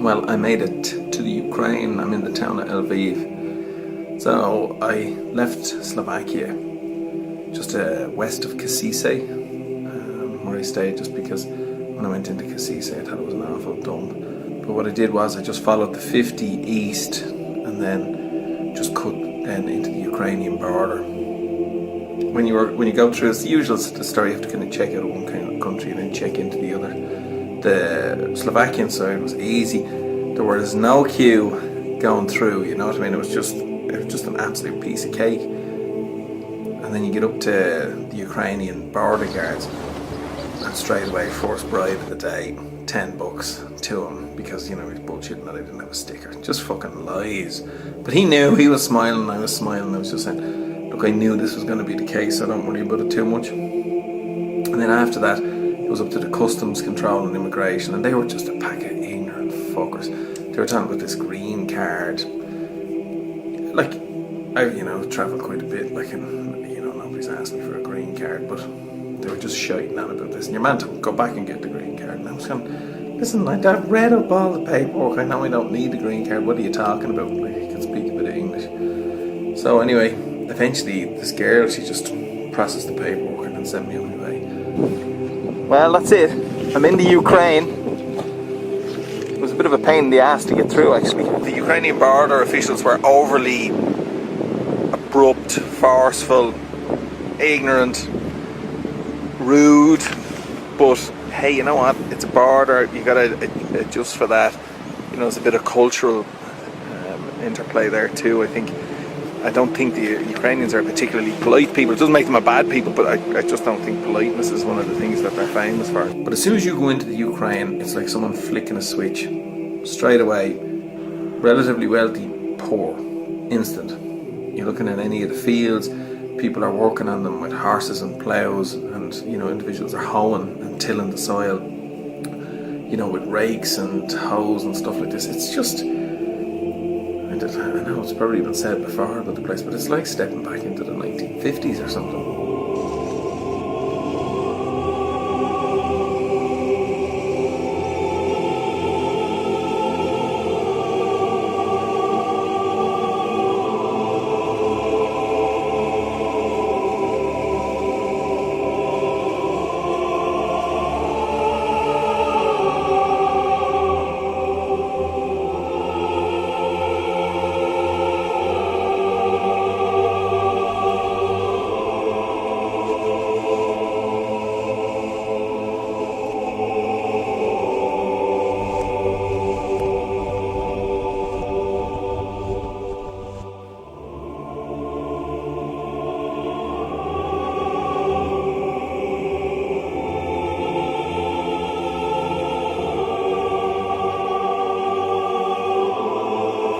Well, I made it to the Ukraine. I'm in the town of Lviv. So I left Slovakia just west of Kasise, where I stayed, just because when I went into Kasise I thought it was an awful dump. But what I did was I just followed the 50 east and then just cut then into the Ukrainian border. When you go through, it's the usual story. You have to kind of check out one kind of country and then check into the other. The Slovakian side was easy. There was no queue going through. You know what I mean? It was just an absolute piece of cake. And then you get up to the Ukrainian border guards, and straight away, first bribe of the day, $10 to him, because, you know, he's bullshitting that I didn't have a sticker. Just fucking lies. But he knew. He was smiling. I was smiling. I was just saying, look, I knew this was going to be the case. So don't worry about it too much. And then after that, it was up to the customs control and immigration, and they were just a pack of ignorant fuckers. They were talking about this green card. Like, I've, you know, travelled quite a bit, like, and, you know, nobody's asked me for a green card, but they were just shouting on about this. And you're meant to go back and get the green card. And I was going, listen, I've read up all the paperwork. I know I don't need the green card. What are you talking about? Like, I can speak a bit of English. So anyway, eventually this girl, she just processed the paperwork and then sent me on my way. Well, that's it. I'm in the Ukraine. It was a bit of a pain in the ass to get through, actually. The Ukrainian border officials were overly abrupt, forceful, ignorant, rude. But hey, you know what? It's a border. You gotta adjust for that. You know, there's a bit of cultural interplay there too, I think. I don't think the Ukrainians are particularly polite people. It doesn't make them a bad people, but I just don't think politeness is one of the things that they're famous for. But as soon as you go into the Ukraine, it's like someone flicking a switch. Straight away, relatively wealthy, poor, instant. You're looking at any of the fields, people are working on them with horses and ploughs, and, you know, individuals are hoeing and tilling the soil, you know, with rakes and hoes and stuff like this. It's just, I know it's probably been said before about the place, but it's like stepping back into the 1950s or something.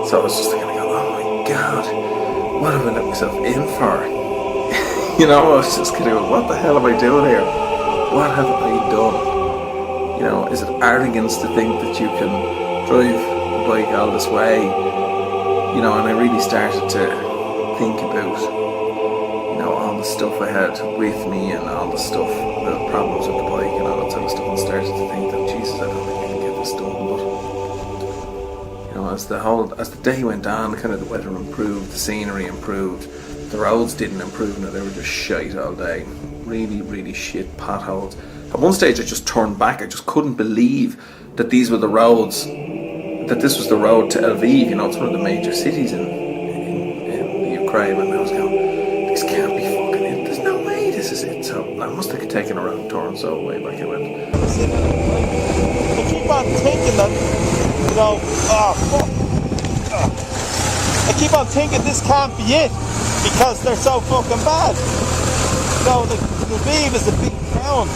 So I was just thinking, oh my God, what have I let myself in for? You know, I was just kind of, what the hell am I doing here? What have I done? You know, is it arrogance to think that you can drive a bike all this way? You know, and I really started to think about, you know, all the stuff I had with me and all the stuff, the problems with the bike and all that sort of stuff, and started to think that, Jesus, I don't think I can get this done. But as the day went on, kind of the weather improved, the scenery improved, the roads didn't improve, no, they were just shite all day. Really, really shit potholes. At one stage I just turned back. I just couldn't believe that these were the roads, that this was the road to Lviv. You know, it's one of the major cities in the Ukraine, and I was going, this can't be fucking it. There's no way this is it. So I must have taken a wrong turn, so way back I went. I keep on thinking that, you know, I keep on thinking this can't be it because they're so fucking bad. You know, Lviv is a big town.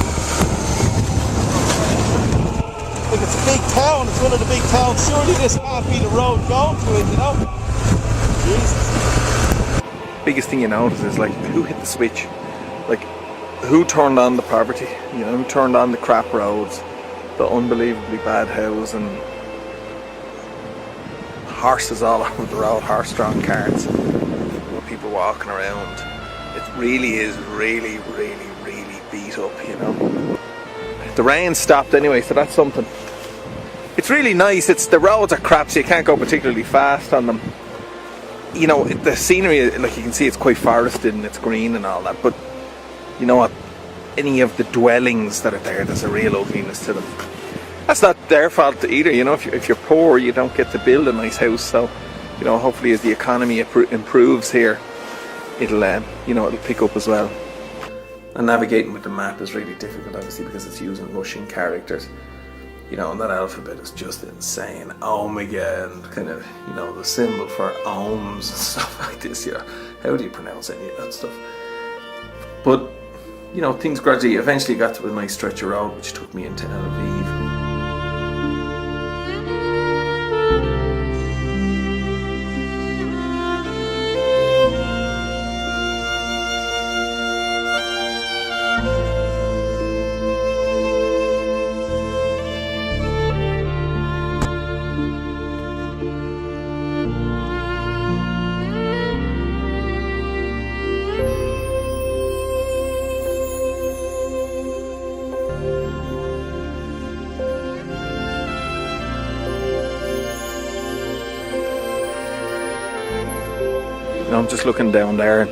Like, it's a big town, it's one of the big towns. Surely this can't be the road going to it, you know? Jesus. Biggest thing you notice is, like, who hit the switch? Like, who turned on the poverty? You know, who turned on the crap roads, the unbelievably bad housing, horses all over the road, horse-drawn carts, people walking around. It really is really beat up, you know. The rain stopped anyway, so that's something. it's really nice. The roads are crap, so you can't go particularly fast on them. You know, the scenery, like you can see, it's quite forested and it's green and all that. But you know what? Any of the dwellings that are there, there's a real ugliness to them. That's not their fault either. You know, if you're poor, you don't get to build a nice house. So, you know, hopefully as the economy improves here, it'll pick up as well. And navigating with the map is really difficult, obviously, because it's using Russian characters. You know, and that alphabet is just insane. Omega and kind of, you know, the symbol for ohms and stuff like this. Yeah, how do you pronounce any of that stuff? But, you know, things gradually, eventually got to a nice stretch of road, which took me into Lviv. I'm just looking down there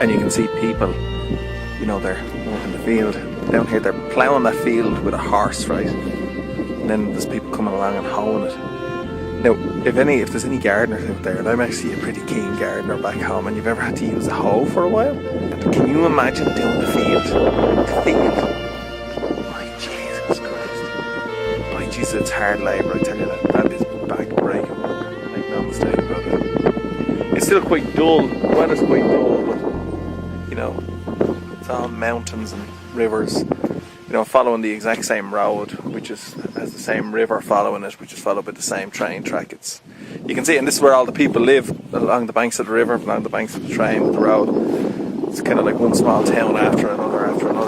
and you can see people, you know, they're working the field. Down here they're ploughing that field with a horse, right? And then there's people coming along and hoeing it. Now, if there's any gardeners out there, and I'm actually a pretty keen gardener back home, and you've ever had to use a hoe for a while, can you imagine doing the field? My Jesus Christ. My Jesus, it's hard labour, I tell you that. That is back-breaking work. Make no mistake about it. It's still quite dull, the weather's quite dull, but you know, it's all mountains and rivers, you know, following the exact same road, which has the same river following it, which is followed by the same train track. You can see, and this is where all the people live, along the banks of the river, along the banks of the train, the road. It's kind of like one small town after another.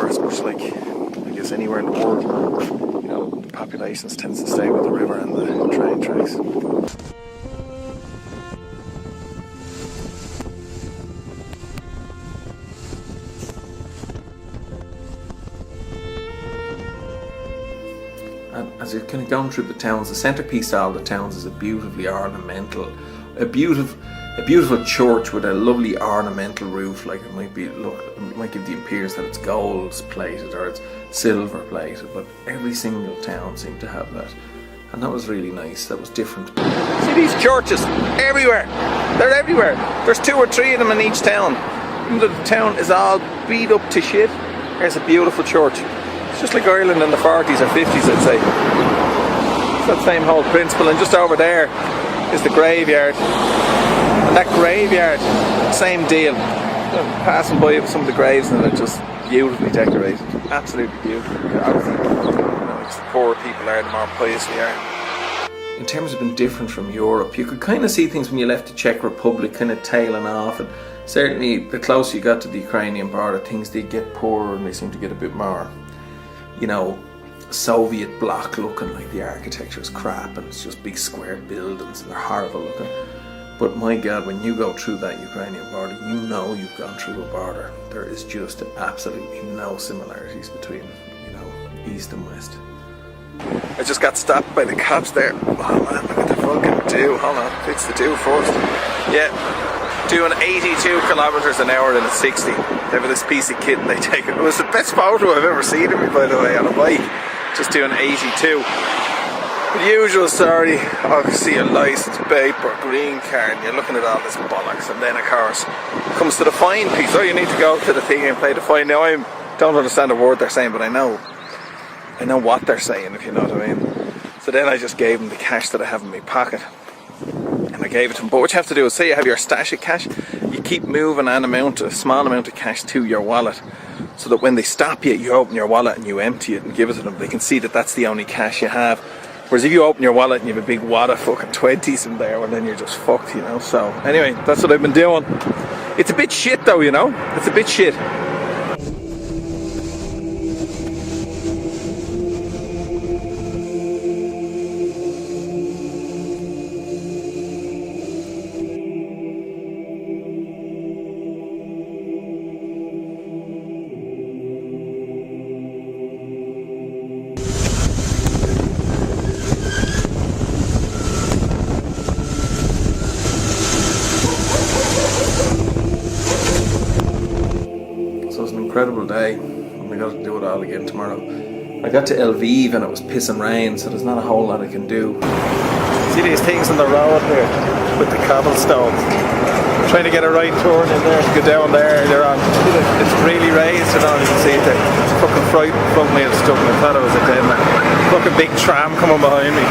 It's much like, I guess, anywhere in the world where, you know, the populations tends to stay with the river and the train tracks. As you're kind of going through the towns, the centrepiece of all the towns is a beautifully ornamental, a beautiful church with a lovely ornamental roof. Like it might give the appearance that it's gold plated or it's silver plated, but every single town seemed to have that, and that was really nice. That was different. See these churches everywhere? They're everywhere. There's 2 or 3 of them in each town. Even though the town is all beat up to shit, there's a beautiful church. It's just like Ireland in the 40s or 50s, I'd say. It's that same whole principle. And just over there is the graveyard. And that graveyard, same deal. Passing by some of the graves and they're just beautifully decorated. Absolutely beautiful. Obviously, you know, it's the poorer people are, the more pious we are. In terms of being different from Europe, you could kind of see things when you left the Czech Republic kind of tailing off. And certainly the closer you got to the Ukrainian border, things did get poorer and they seem to get a bit more, you know, Soviet bloc looking. Like the architecture is crap and it's just big square buildings and they're horrible looking. But my God, when you go through that Ukrainian border, you know you've gone through a border. There is just absolutely no similarities between, you know, East and West. I just got stopped by the cops there. Oh man, look at the fucking do. Hold on, fix the do first. Yeah, doing 82 kilometers an hour in a 60. They have this piece of kit and they take it. It was the best photo I've ever seen of me, by the way, on a bike. Just doing 82. The usual story, I see a license, paper, green card, and you're looking at all this bollocks, and then of course it comes to the fine piece. Oh, you need to go to the thing and pay the fine. Now I don't understand a word they're saying, but I know what they're saying, if you know what I mean. So then I just gave them the cash that I have in my pocket. And I gave it to them. But what you have to do is, say you have your stash of cash, you keep moving a small amount of cash to your wallet, so that when they stop you, you open your wallet and you empty it and give it to them. They can see that that's the only cash you have. Whereas if you open your wallet and you have a big wad of fucking 20s in there, well then you're just fucked, you know. So anyway, that's what I've been doing. It's a bit shit though, you know. It's a bit shit. incredible day. And I got to do it all again tomorrow. I got to Lviv and it was pissing rain, so there's not a whole lot I can do. See these things on the road here with the cobblestones. I'm trying to get a right turn in there to go down there. They're on. It's really raised and all. You can see the fucking front wheel stuck. I thought it was a dead man. Fucking big tram coming behind me.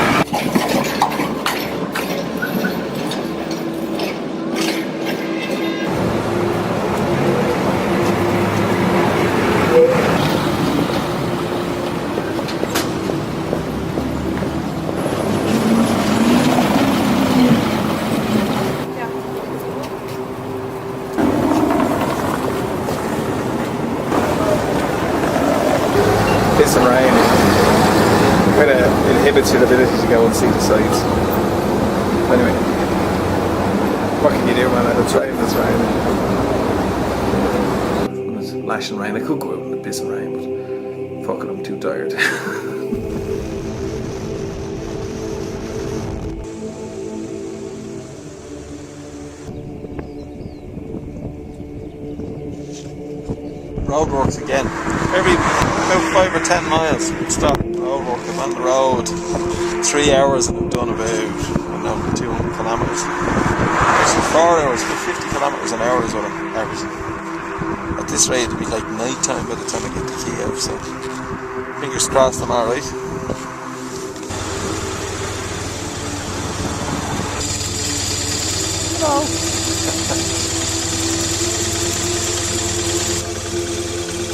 Piss and rain kind of inhibits your ability to go and see the sights. Anyway, what can you do, man? It's raining, it's raining. When it's lashing rain, I could go out in the piss and rain, but fuck it, I'm too tired. Roadworks again. Every about 5 or 10 miles, stop. Roadwork. I'm on the road. 3 hours and I've done about 200 kilometres. Actually 4 hours, about 50 kilometres an hour is what I'm averaging. At this rate, it'll be like night time by the time I get to Kiev. So fingers crossed, I'm all right. Hello.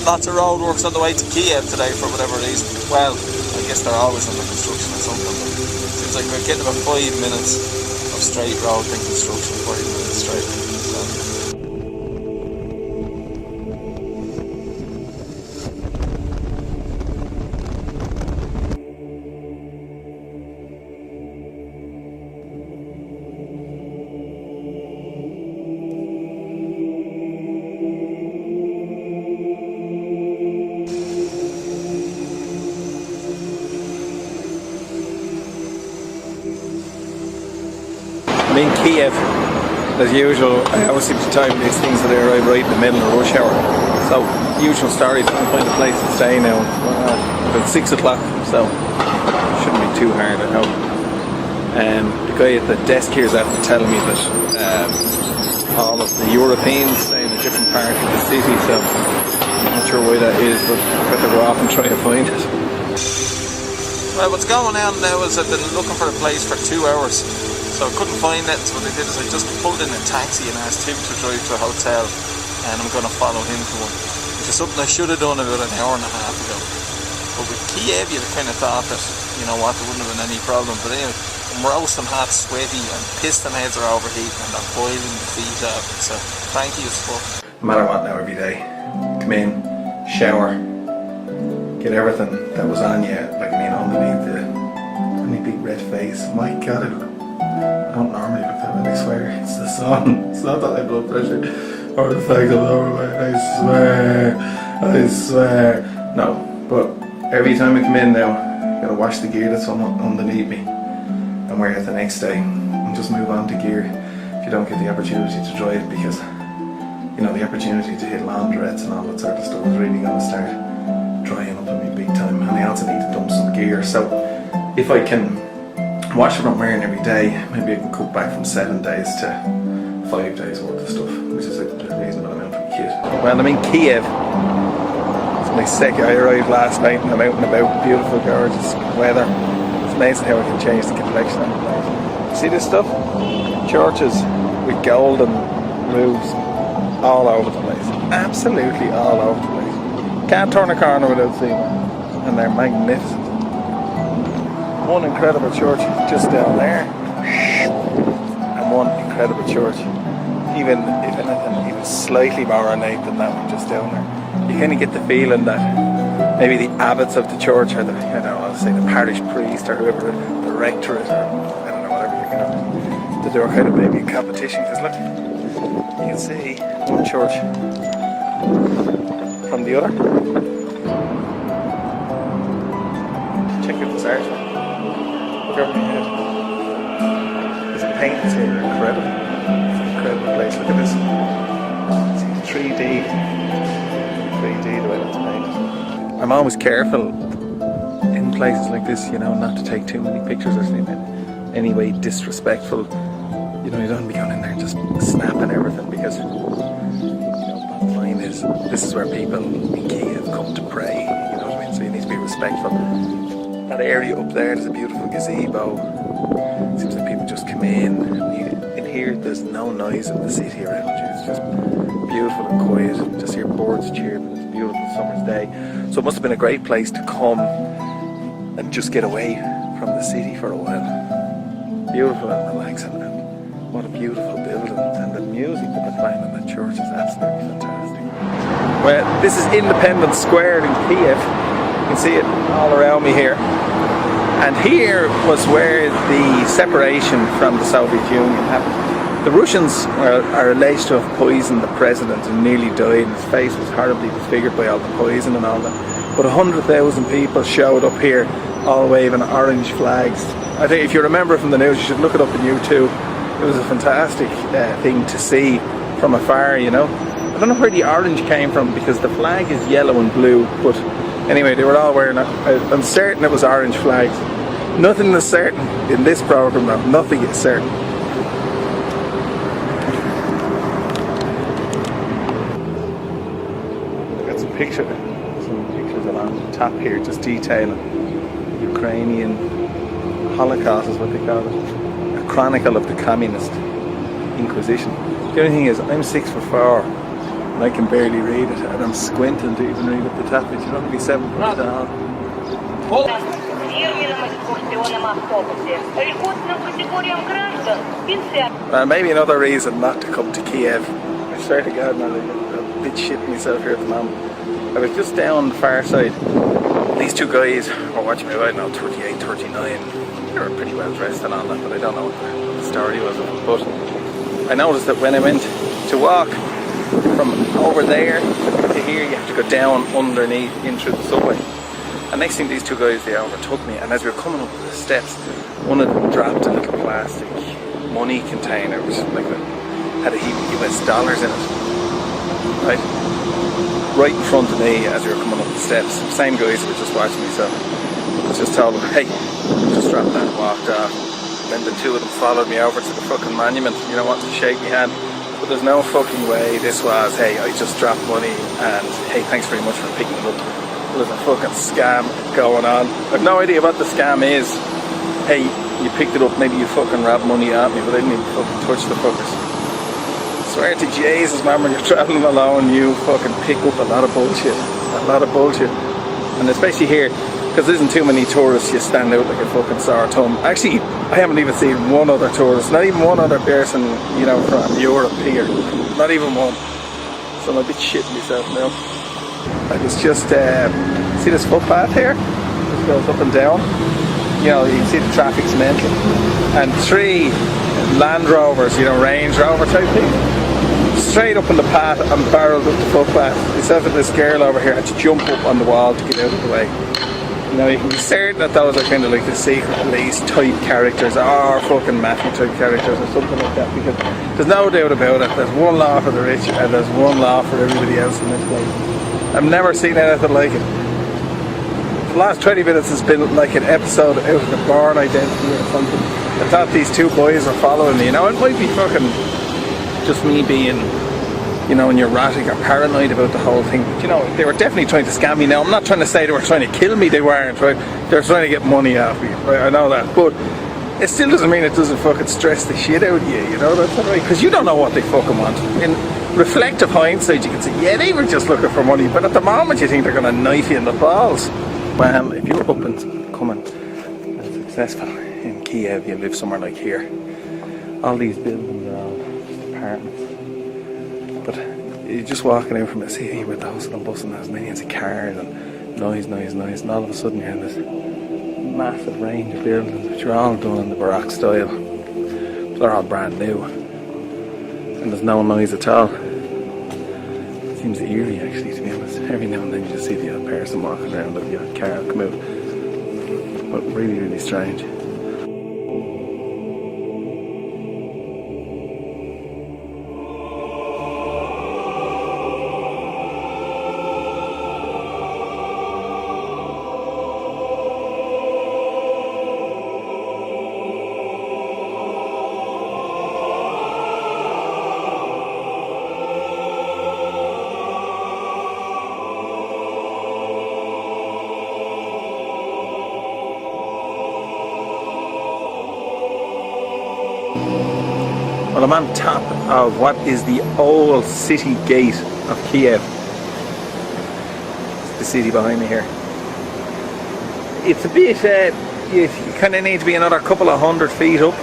Lots of roadworks on the way to Kiev today for whatever reason. Well, I guess they're always under construction or something. But it seems like we're getting about 5 minutes of straight road in construction, 5 minutes straight. I'm in Kiev, as usual. I always seem to time these things that I arrive right in the middle of rush hour. So, usual story, trying to find a place to stay now. About 6 o'clock, so shouldn't be too hard, I hope. The guy at the desk here is after telling me that all of the Europeans stay in a different part of the city, so I'm not sure why that is, but I've got to go off and try to find it. Well, what's going on now is I've been looking for a place for 2 hours. So I couldn't find it, so what I did is I just pulled in a taxi and asked him to drive to a hotel, and I'm going to follow him to one, which is something I should have done about an hour and a half ago. But with Kiev, you'd kind of thought that, you know what, there wouldn't have been any problem. But anyway, I'm roasting hot, sweaty, and piston heads are overheating, and they're boiling the feet off. So cranky as fuck. No matter what now, every day, come in, shower, get everything that was on you, like underneath the big red face. My God, I don't normally look that way, I swear. It's the sun. It's not that high blood pressure or the fact I'm overweight. I swear. No, but every time I come in now, I gotta wash the gear that's underneath me and wear it the next day and just move on to gear if you don't get the opportunity to dry it, because the opportunity to hit laundrettes and all that sort of stuff is really gonna start drying up on me big time, and I also need to dump some gear. So if I can watch what I'm wearing every day, maybe I can cut back from 7 days to 5 days worth of stuff, which is a reasonable amount for a kid. Well, I'm in Kiev. It's my second. I arrived last night and I'm out and about. Beautiful, gorgeous weather. It's amazing how I can change the complexion of the place. See this stuff? Churches with golden roofs all over the place. Absolutely all over the place. Can't turn a corner without seeing them. And they're magnificent. One incredible church just down there, and one incredible church, even if anything, even slightly more ornate than that one just down there. You kind of get the feeling that maybe the abbots of the church, or the, I'll say the parish priest, or whoever, the rectorate, or I don't know, whatever you're going to, that they were kind of maybe in competition. Because look, you can see one church from the other. Check out this archway. Look over my head. These paintings here are incredible. It's an incredible place. Look at this. See the 3D 3D the way that's made. I'm always careful in places like this, you know, not to take too many pictures or anything in any way disrespectful. You know, you don't be going in there and just snapping everything, because, you know, bottom line is, this is where people in Kiev come to pray, you know what I mean? So you need to be respectful. That area up there, there's a beautiful gazebo. It seems like people just come in. In here, there's no noise of the city around you. It's just beautiful and quiet. Just hear birds chirping. It's a beautiful summer's day. So it must have been a great place to come and just get away from the city for a while. Beautiful and relaxing. And what a beautiful building. And the music that they're playing in the church is absolutely fantastic. Well, this is Independence Square in Kiev. You can see it all around me here. And here was where the separation from the Soviet Union happened. The Russians are alleged to have poisoned the president and nearly died, and his face was horribly disfigured by all the poison and all that. But 100,000 people showed up here, all waving orange flags. I think if you remember from the news, you should look it up on YouTube. It was a fantastic thing to see from afar, you know. I don't know where the orange came from, because the flag is yellow and blue, but anyway, they were all wearing it. I'm certain it was orange flags. Nothing is certain in this program though. Nothing is certain. I've got some pictures along the top here, just detailing Ukrainian Holocaust is what they call it. A chronicle of the Communist Inquisition. The only thing is, I'm 6'4" and I can barely read it, and I'm squinting to even read up the top. But you don't be 7 foot tall. Maybe another reason not to come to Kiev. I swear to God, man, I'm a bit shitting myself here at the moment. I was just down the far side. These two guys were watching me, I don't know, 38, 39. They were pretty well dressed and all that, but I don't know what the story was of it. But I noticed that when I went to walk from over there to here, you have to go down underneath in through the subway. And next thing, these two guys, they overtook me, and as we were coming up the steps, one of them dropped a little plastic money container, which like had a heap of US dollars in it, right in front of me as we were coming up the steps. Same guys who were just watching me, so I just told them, hey, just dropped that and walked off. Then the two of them followed me over to the fucking monument, you know, wanted to shake my hand. But there's no fucking way this was, hey, I just dropped money, and hey, thanks very much for picking it up. There's a fucking scam going on. I've no idea what the scam is. Hey, you picked it up, maybe you fucking robbed money at me, but I didn't even fucking touch the fuckers. I swear to Jesus, man, when you're travelling alone, you fucking pick up a lot of bullshit. A lot of bullshit. And especially here, because there isn't too many tourists, you stand out like a fucking sore thumb. Actually, I haven't even seen one other tourist, not even one other person, you know, from Europe here. Not even one. So I'm a bit shitting myself now. I was just, see this footpath here? It goes up and down. You know, you can see the traffic's mental. And 3 Land Rovers, you know, Range Rover type thing, straight up on the path and barreled up the footpath. Myself and this girl over here had to jump up on the wall to get out of the way. You know, you can be certain that those are kind of like the secret police type characters, or fucking mafia type characters or something like that, because there's no doubt about it. There's one law for the rich and there's one law for everybody else in this place. I've never seen anything like it. The last 20 minutes has been like an episode out of the Born Identity or something. I thought these two boys were following me. Now, it might be fucking just me being, you know, neurotic or paranoid about the whole thing. But, you know, they were definitely trying to scam me. Now, I'm not trying to say they were trying to kill me. They weren't, right? They were trying to get money off me. Right? I know that. But it still doesn't mean it doesn't fucking stress the shit out of you, you know? That's right. Because you don't know what they fucking want. In reflective hindsight, you can say, yeah, they were just looking for money. But at the moment, you think they're going to knife you in the balls. Well, if you're up and coming and successful in Kiev, you live somewhere like here. All these buildings are all just apartments. But you're just walking out from a city with the hustle and bustle and there's millions of cars and noise, and all of a sudden you have this massive range of buildings which are all done in the Baroque style. They're all brand new. And there's no noise at all. It seems eerie actually, to be honest. Every now and then you just see the odd person walking around or the odd car come out. But really, really strange. Well, I'm on top of what is the old city gate of Kiev. It's the city behind me here. It's a bit, you kind of need to be another couple of 100 feet up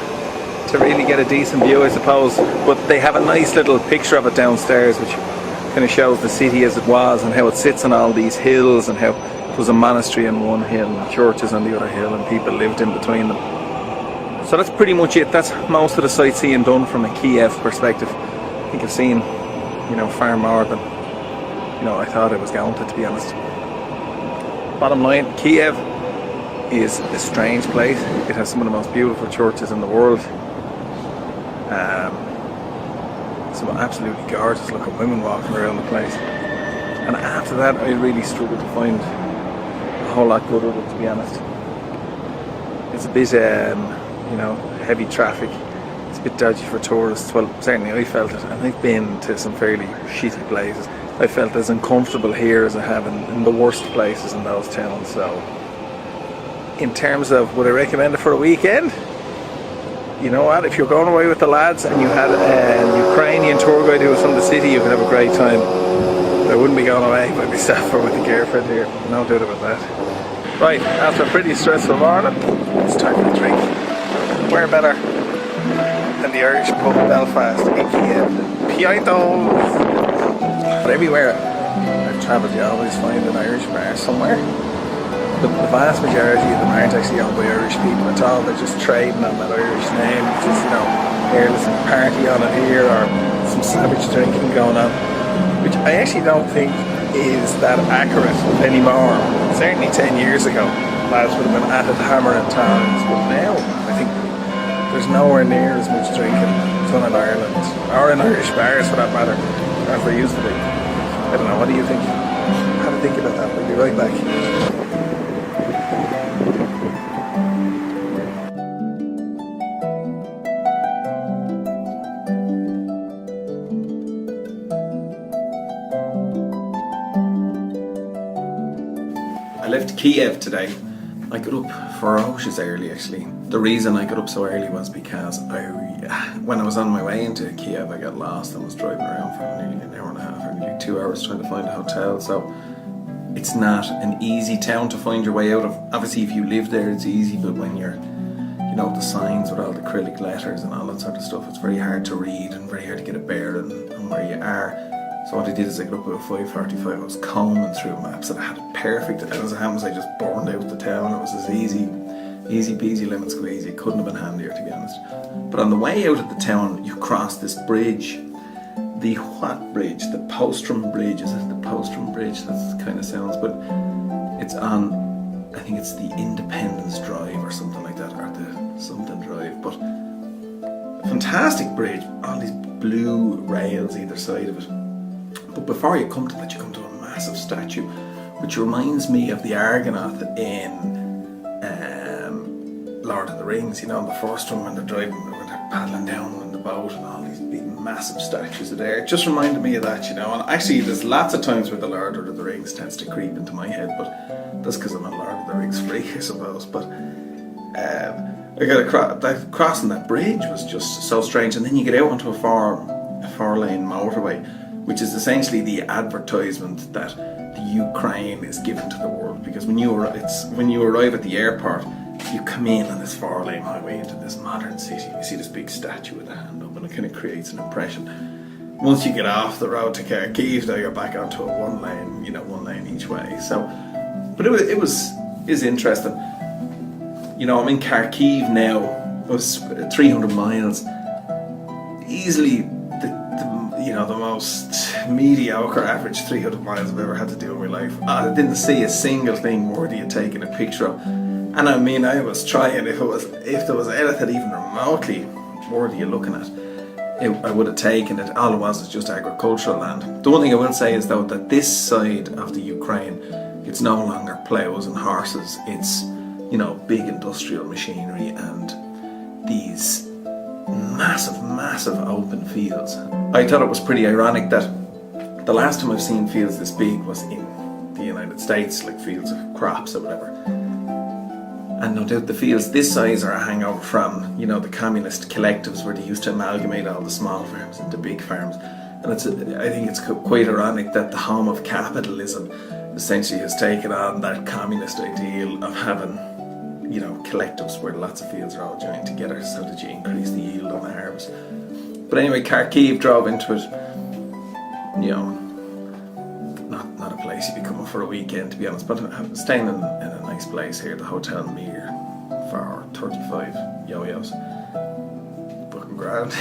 to really get a decent view, I suppose. But they have a nice little picture of it downstairs, which kind of shows the city as it was and how it sits on all these hills, and how it was a monastery on one hill and churches on the other hill, and people lived in between them. So that's pretty much it. That's most of the sightseeing done from a Kiev perspective. I think I've seen, far more than, I thought I was going to be honest. Bottom line, Kiev is a strange place. It has some of the most beautiful churches in the world. Some absolutely gorgeous looking women walking around the place. And after that, I really struggled to find a whole lot good of it, to be honest. It's a bit, heavy traffic. It's a bit dodgy for tourists. Well, certainly I felt it, and I've been to some fairly shitty places. I felt as uncomfortable here as I have in the worst places in those towns. So, in terms of would I recommend it for a weekend? You know what, if you're going away with the lads and you had a Ukrainian tour guide who was from the city, you could have a great time. But I wouldn't be going away by myself or with a girlfriend here. No doubt about that. Right, after a pretty stressful morning, it's time for a drink. Where better than the Irish pub Belfast in Kiev? Piatos! But everywhere I've travelled, you always find an Irish bar somewhere. The vast majority of them aren't actually owned by Irish people at all. They're just trading on that Irish name. Just, here there's a party on it here, or some savage drinking going on, which I actually don't think is that accurate anymore. Certainly 10 years ago, lads would have been at it hammer and tongs, but now I think there's nowhere near as much drinking done in Ireland, or in Irish bars for that matter, as there used to be. I don't know, what do you think? Have a think about that. We'll be right back. I left Kiev today. I got up ferocious early actually. The reason I got up so early was because when I was on my way into Kiev, I got lost and was driving around for nearly an hour and a half, or nearly 2 hours trying to find a hotel. So it's not an easy town to find your way out of. Obviously if you live there it's easy, but when you're, the signs with all the acrylic letters and all that sort of stuff, it's very hard to read and very hard to get a bearing on where you are. So what I did is I got up at 5:45, I was combing through maps and I had it perfect, and as it happens I just burned out the town. It was as easy peasy lemon squeezy. It couldn't have been handier, to be honest. But on the way out of the town you cross this bridge. The what bridge? The Postrum Bridge. Is it the Postrum Bridge? That kind of sounds, but it's on, I think it's the Independence Drive or something like that, or the something drive, but fantastic bridge, all these blue rails either side of it. But before you come to that, you come to a massive statue, which reminds me of the Argonath in Lord of the Rings, the first one when they're paddling down in the boat and all these big massive statues are there. It just reminded me of that, and actually there's lots of times where the Lord of the Rings tends to creep into my head, but that's because I'm a Lord of the Rings freak, I suppose. But I got crossing that bridge was just so strange, and then you get out onto a four-lane motorway, which is essentially the advertisement that the Ukraine is given to the world. Because when you arrive at the airport, you come in on this four-lane highway into this modern city. You see this big statue with a hand up, and it kind of creates an impression. Once you get off the road to Kharkiv, now you're back onto a one lane each way. So, but it was interesting. I'm in Kharkiv now. It was 300 miles. Easily the most mediocre average 300 miles I've ever had to do in my life. I didn't see a single thing worthy of taking a picture of. And I was trying, if there was anything even remotely worthy of looking at, I would have taken it. All it was is just agricultural land. The one thing I will say is though that this side of the Ukraine, it's no longer ploughs and horses, it's big industrial machinery and these massive open fields. I thought it was pretty ironic that the last time I've seen fields this big was in the United States, like fields of crops or whatever. And no doubt the fields this size are a hangover from, you know, the communist collectives where they used to amalgamate all the small farms into big farms. And I think it's quite ironic that the home of capitalism essentially has taken on that communist ideal of having, you know, collectives where lots of fields are all joined together so that you increase the yield on the harvest. But anyway, Kharkiv drove into it, you know, not a place you'd be coming for a weekend, to be honest, but I'm staying in a nice place here, the Hotel Mir, for 35 yo-yos. Fucking grand.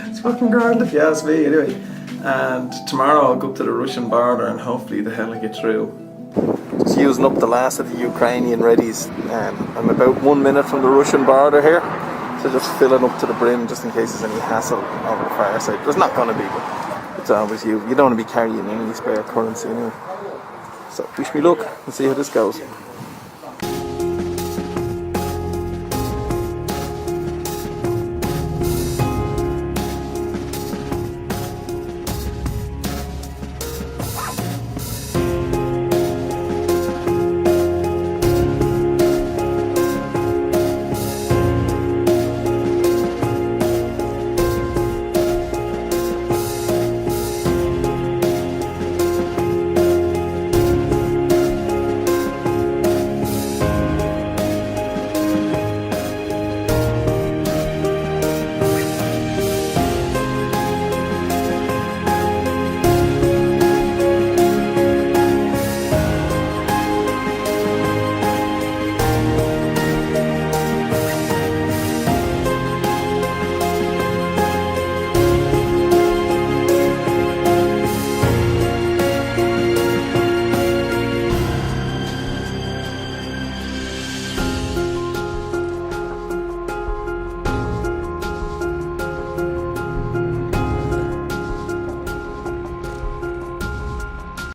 It's fucking grand if you ask me, anyway. And tomorrow I'll go up to the Russian border and hopefully the hell I get through. Just using up the last of the Ukrainian readies. I'm about 1 minute from the Russian border here, so just filling up to the brim just in case there's any hassle over the far side. There's not going to be, but it's always you. You don't want to be carrying any spare currency anyway. So wish me luck and see how this goes.